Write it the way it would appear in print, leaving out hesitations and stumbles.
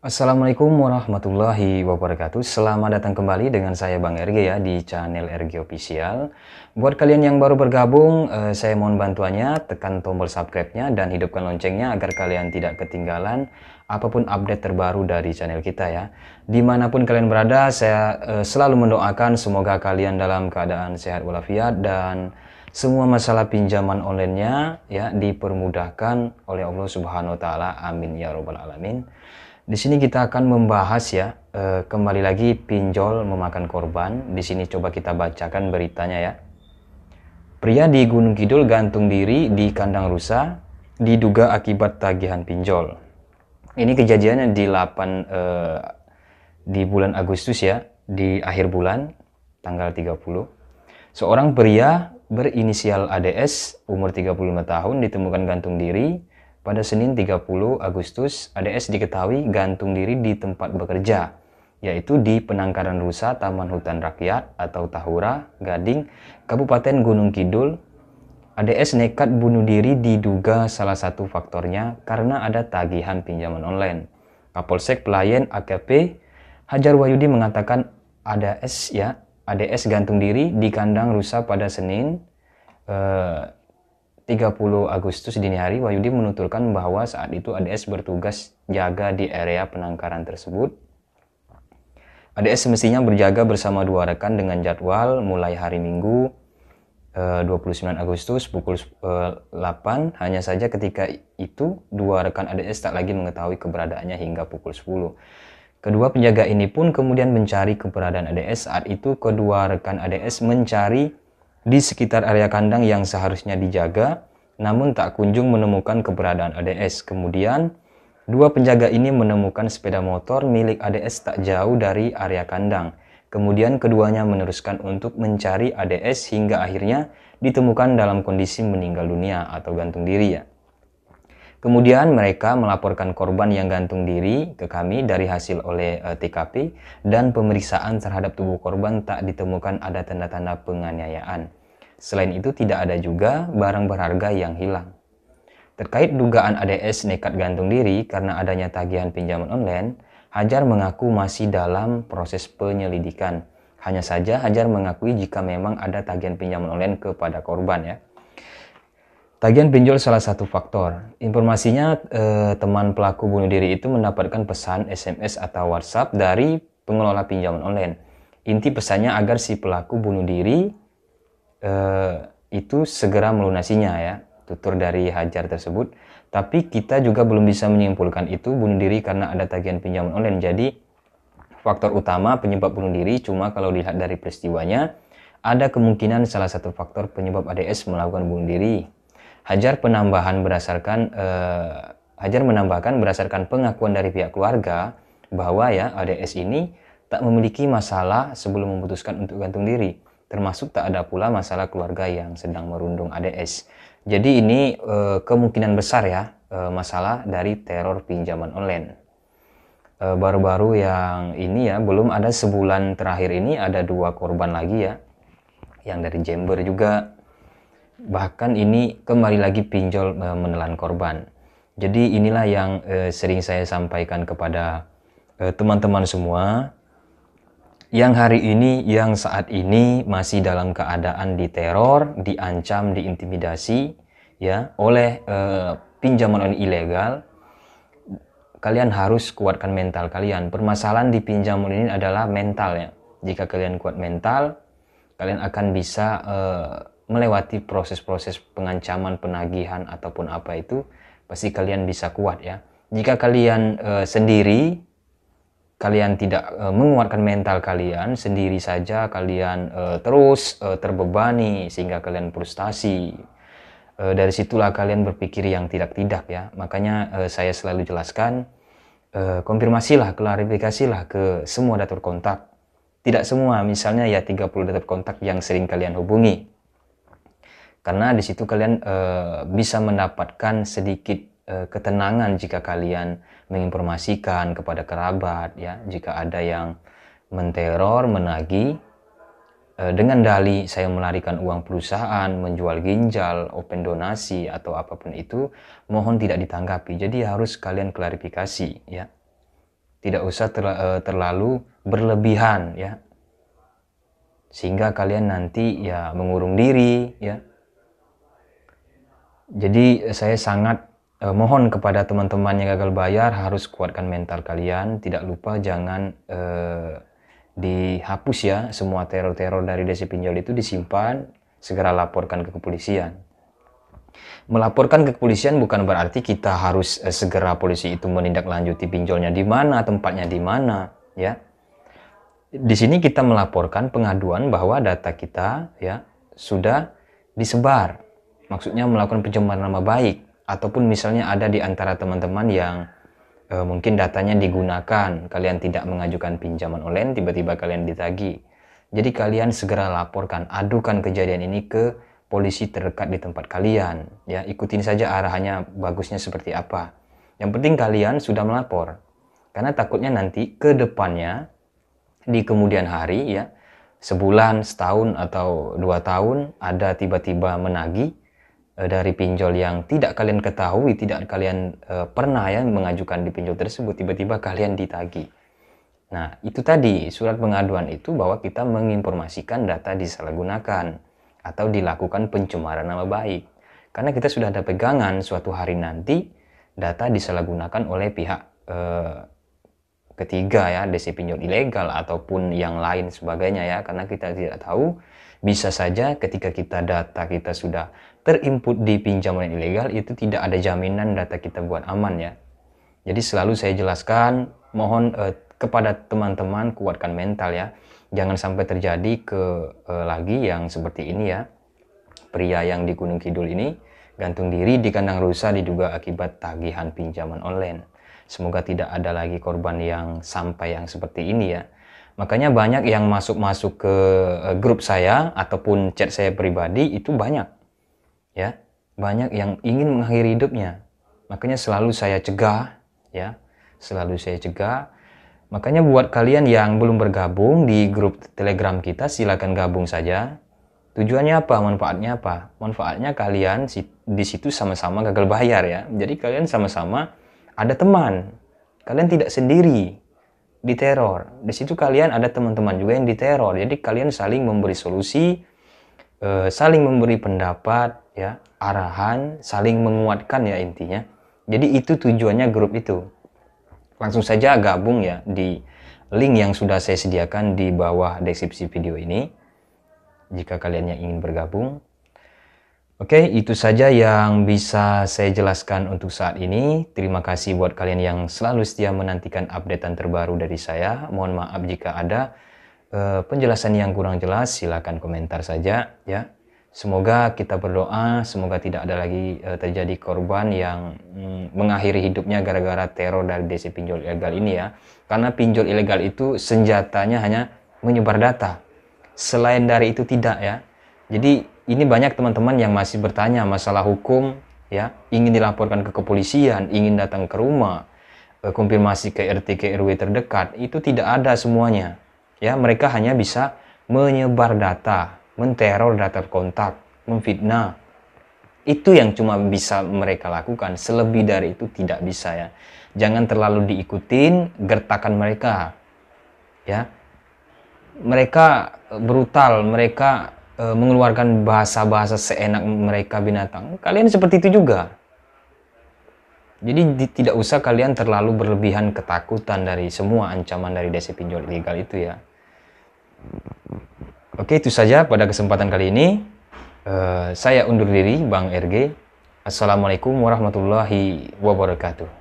Assalamualaikum warahmatullahi wabarakatuh. Selamat datang kembali dengan saya Bang RG ya di channel RG Official. Buat kalian yang baru bergabung, saya mohon bantuannya tekan tombol subscribe-nya dan hidupkan loncengnya agar kalian tidak ketinggalan apapun update terbaru dari channel kita ya. Dimanapun kalian berada, saya selalu mendoakan semoga kalian dalam keadaan sehat walafiat dan semua masalah pinjaman online-nya ya dipermudahkan oleh Allah Subhanahu wa taala. Amin ya robbal alamin. Di sini kita akan membahas ya, kembali lagi pinjol memakan korban. Di sini coba kita bacakan beritanya ya. Pria di Gunung Kidul gantung diri di kandang rusa diduga akibat tagihan pinjol. Ini kejadiannya di bulan Agustus ya, di akhir bulan tanggal 30. Seorang pria berinisial ADS umur 35 tahun ditemukan gantung diri pada Senin 30 Agustus. ADS diketahui gantung diri di tempat bekerja, yaitu di Penangkaran Rusa Taman Hutan Rakyat atau Tahura, Gading, Kabupaten Gunung Kidul. ADS nekat bunuh diri diduga salah satu faktornya karena ada tagihan pinjaman online. Kapolsek Pelayan AKP Hajar Wahyudi mengatakan ADS gantung diri di kandang rusa pada Senin 30 Agustus dini hari. Wahyudi menuturkan bahwa saat itu ADS bertugas jaga di area penangkaran tersebut. ADS semestinya berjaga bersama dua rekan dengan jadwal mulai hari Minggu 29 Agustus pukul 8. Hanya saja ketika itu dua rekan ADS tak lagi mengetahui keberadaannya hingga pukul 10. Kedua penjaga ini pun kemudian mencari keberadaan ADS. Saat itu kedua rekan ADS mencari di sekitar area kandang yang seharusnya dijaga, namun tak kunjung menemukan keberadaan ADS. Kemudian, dua penjaga ini menemukan sepeda motor milik ADS tak jauh dari area kandang. Kemudian keduanya meneruskan untuk mencari ADS hingga akhirnya ditemukan dalam kondisi meninggal dunia atau gantung diri ya. Kemudian mereka melaporkan korban yang gantung diri ke kami. Dari hasil oleh TKP dan pemeriksaan terhadap tubuh korban tak ditemukan ada tanda-tanda penganiayaan. Selain itu tidak ada juga barang berharga yang hilang. Terkait dugaan ADS nekat gantung diri karena adanya tagihan pinjaman online, Hajar mengaku masih dalam proses penyelidikan. Hanya saja Hajar mengakui jika memang ada tagihan pinjaman online kepada korban ya. Tagihan pinjol salah satu faktor. Informasinya teman pelaku bunuh diri itu mendapatkan pesan SMS atau WhatsApp dari pengelola pinjaman online. Inti pesannya agar si pelaku bunuh diri itu segera melunasinya ya, tutur dari Hajar tersebut. Tapi kita juga belum bisa menyimpulkan itu bunuh diri karena ada tagihan pinjaman online. Jadi faktor utama penyebab bunuh diri, cuma kalau dilihat dari peristiwanya ada kemungkinan salah satu faktor penyebab ADS melakukan bunuh diri. Hajar menambahkan berdasarkan pengakuan dari pihak keluarga bahwa ya ADS ini tak memiliki masalah sebelum memutuskan untuk gantung diri, termasuk tak ada pula masalah keluarga yang sedang merundung ADS. Jadi ini kemungkinan besar ya masalah dari teror pinjaman online. Baru-baru yang ini ya, belum ada sebulan terakhir ini ada dua korban lagi ya, yang dari Jember juga. Bahkan ini kembali lagi pinjol menelan korban. Jadi inilah yang sering saya sampaikan kepada teman-teman semua yang hari ini, yang saat ini masih dalam keadaan diteror, diancam, diintimidasi ya oleh pinjaman online ilegal. Kalian harus kuatkan mental kalian. Permasalahan di pinjaman ini adalah mental ya. Jika kalian kuat mental, kalian akan bisa melewati proses-proses pengancaman, penagihan ataupun apa itu, pasti kalian bisa kuat ya. Jika kalian sendiri, kalian tidak menguatkan mental kalian, sendiri saja kalian terus terbebani sehingga kalian frustasi. Dari situlah kalian berpikir yang tidak-tidak ya. Makanya saya selalu jelaskan, konfirmasilah, klarifikasilah ke semua data kontak. Tidak semua, misalnya ya 30 data kontak yang sering kalian hubungi. Karena di situ kalian bisa mendapatkan sedikit ketenangan jika kalian menginformasikan kepada kerabat ya, jika ada yang menteror, menagih dengan dalih saya melarikan uang perusahaan, menjual ginjal, open donasi atau apapun itu, mohon tidak ditanggapi. Jadi harus kalian klarifikasi ya. Tidak usah terlalu berlebihan ya. Sehingga kalian nanti ya mengurung diri ya. Jadi saya sangat mohon kepada teman-teman yang gagal bayar harus kuatkan mental kalian. Tidak lupa jangan dihapus ya semua teror-teror dari DC pinjol itu, disimpan, segera laporkan ke kepolisian. Melaporkan ke kepolisian bukan berarti kita harus segera polisi itu menindaklanjuti pinjolnya di mana, tempatnya di mana, ya. Di sini kita melaporkan pengaduan bahwa data kita ya sudah disebar. Maksudnya melakukan pencemaran nama baik, ataupun misalnya ada di antara teman-teman yang mungkin datanya digunakan, kalian tidak mengajukan pinjaman online, tiba-tiba kalian ditagih. Jadi kalian segera laporkan, adukan kejadian ini ke polisi terdekat di tempat kalian. Ya, ikutin saja arahannya bagusnya seperti apa. Yang penting kalian sudah melapor. Karena takutnya nanti ke depannya di kemudian hari ya, sebulan, setahun atau 2 tahun ada tiba-tiba menagih dari pinjol yang tidak kalian ketahui, tidak kalian pernah ya mengajukan di pinjol tersebut, tiba-tiba kalian ditagih. Nah, itu tadi surat pengaduan itu bahwa kita menginformasikan data disalahgunakan atau dilakukan pencemaran nama baik. Karena kita sudah ada pegangan suatu hari nanti data disalahgunakan oleh pihak ketiga ya, DC pinjol ilegal ataupun yang lain sebagainya ya, karena kita tidak tahu, bisa saja ketika data kita sudah terinput di pinjaman ilegal itu tidak ada jaminan data kita buat aman ya. Jadi selalu saya jelaskan, mohon kepada teman-teman kuatkan mental ya, jangan sampai terjadi lagi yang seperti ini ya, pria yang di Gunung Kidul ini gantung diri di kandang rusa diduga akibat tagihan pinjaman online. Semoga tidak ada lagi korban yang sampai yang seperti ini ya. Makanya banyak yang masuk ke grup saya ataupun chat saya pribadi itu banyak ya, banyak yang ingin mengakhiri hidupnya. Makanya selalu saya cegah ya, selalu saya cegah. Makanya buat kalian yang belum bergabung di grup Telegram kita, silakan gabung saja. Tujuannya apa? Manfaatnya apa? Manfaatnya kalian di situ sama-sama gagal bayar ya. Jadi kalian sama-sama ada teman. Kalian tidak sendiri diteror. Di situ kalian ada teman-teman juga yang diteror. Jadi kalian saling memberi solusi, saling memberi pendapat ya, arahan, saling menguatkan ya intinya. Jadi itu tujuannya grup itu. Langsung saja gabung ya di link yang sudah saya sediakan di bawah deskripsi video ini jika kalian yang ingin bergabung. Oke, itu saja yang bisa saya jelaskan untuk saat ini. Terima kasih buat kalian yang selalu setia menantikan updatean terbaru dari saya. Mohon maaf jika ada penjelasan yang kurang jelas, silakan komentar saja ya. Semoga kita berdoa, semoga tidak ada lagi terjadi korban yang mengakhiri hidupnya gara-gara teror dari DC pinjol ilegal ini ya. Karena pinjol ilegal itu senjatanya hanya menyebar data. Selain dari itu tidak ya. Jadi ini banyak teman-teman yang masih bertanya masalah hukum ya, ingin dilaporkan ke kepolisian, ingin datang ke rumah, konfirmasi ke RT ke RW terdekat, itu tidak ada semuanya. Ya, mereka hanya bisa menyebar data, menteror data kontak, memfitnah. Itu yang cuma bisa mereka lakukan, selebih dari itu tidak bisa ya. Jangan terlalu diikutin gertakan mereka. Ya. Mereka brutal, mereka mengeluarkan bahasa-bahasa seenak mereka binatang. Kalian seperti itu juga. Jadi tidak usah kalian terlalu berlebihan ketakutan dari semua ancaman dari DC pinjol ilegal itu ya. Oke, itu saja pada kesempatan kali ini. Saya undur diri, Bang RG. Assalamualaikum warahmatullahi wabarakatuh.